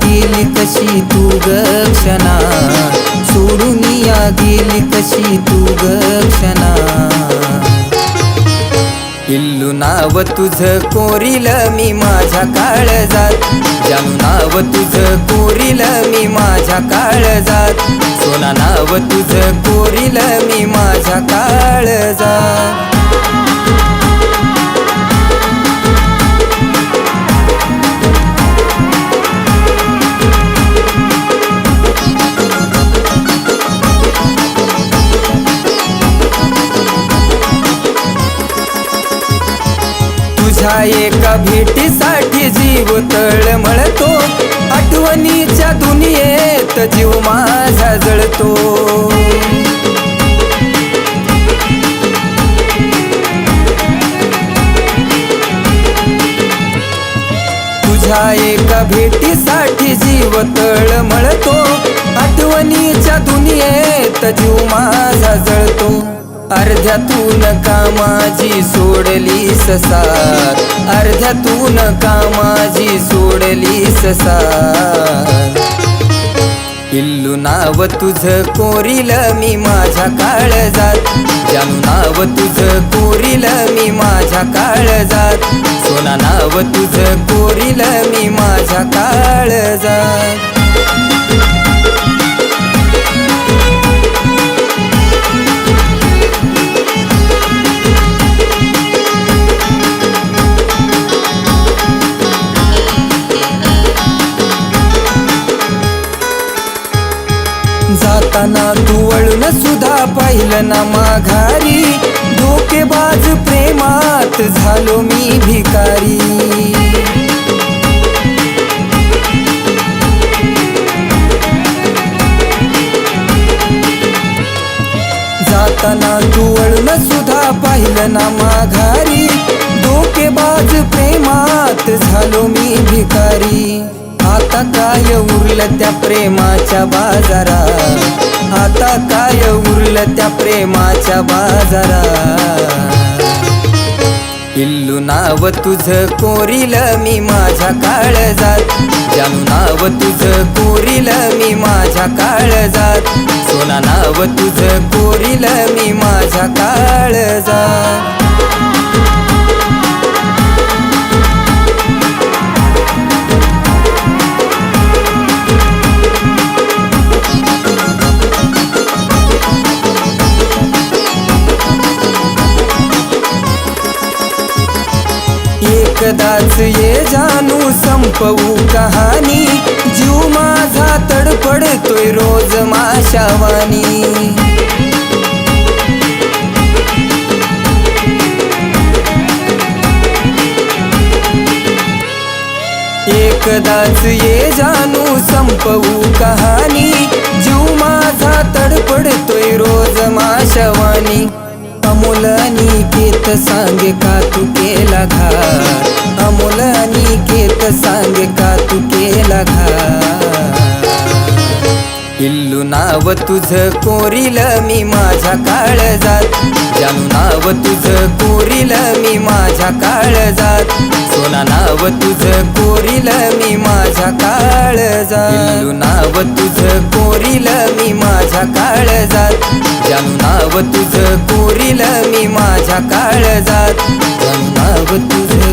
गेली कशी तू ग क्षणा, सोडून गेली कशी तू ग क्षणा. पिल्लू नाव तुझं कोरील मी माझ्या काळजात, जानू नाव तुझं कोरील मी माझ्या काळजात, सोना नाव तुझं कोरील मी माझ्या काळजात. तुझ्या एका भेटीसाठी जीव तळमळतो, आठवणीच्या दुनियेत जीव माझा जळतो. तुझ्या एका भेटीसाठी जीव तळमळतो, आठवणीच्या दुनियेत जीव माझा जळतो. अर्ध्यातून का माझी सोडलीस साथ, अर्ध्यातून का माझी सोडलीस साथ. पिल्लू नाव तुझं कोरील मी माझ्या काळजात, जानू नाव तुझं कोरील मी माझ्या काळजात, सोना नाव तुझं कोरील मी माझ्या काळजात. जाताना तू वळून सुद्धा पाहिलं ना माघारी, धोकेबाज प्रेमात झालो मी भिकारी. जाताना तू वळून सुद्धा पाहिलं ना माघारी, धोकेबाज प्रेमात झालो मी भिकारी. आता काय उरलं त्या प्रेमाच्या बाजारात, आता काय उरलं त्या प्रेमाच्या बाजारात. पिल्लू नाव तुझं कोरील मी माझ्या काळजात, जानू नाव तुझं कोरील मी माझ्या काळजात, सोना नाव तुझं कोरील मी माझ्या काळजात. एकदाच ये जानू संपवू कहाणी, जीव माझा तडफडतोय रोज माशावानी. एकदाच ये जानू संपवू कहाणी, जीव माझा तडफडतोय रोज माशावानी. अमोल अनिकेत सांगे का तू केला घात, अमोल अनिकेत सांगे का तू केला घात. पिल्लू नाव तुझं कोरील मी माझ्या काळजात, जानू नाव तुझं कोरील मी माझ्या काळजात, सोना नाव तुझं कोरील मी माझ्या काळजात. पिल्लू नाव तुझं कोरील मी माझ्या काळजात, जानू नाव तुझं कोरील मी माझ्या काळजात, जानू नाव तुझं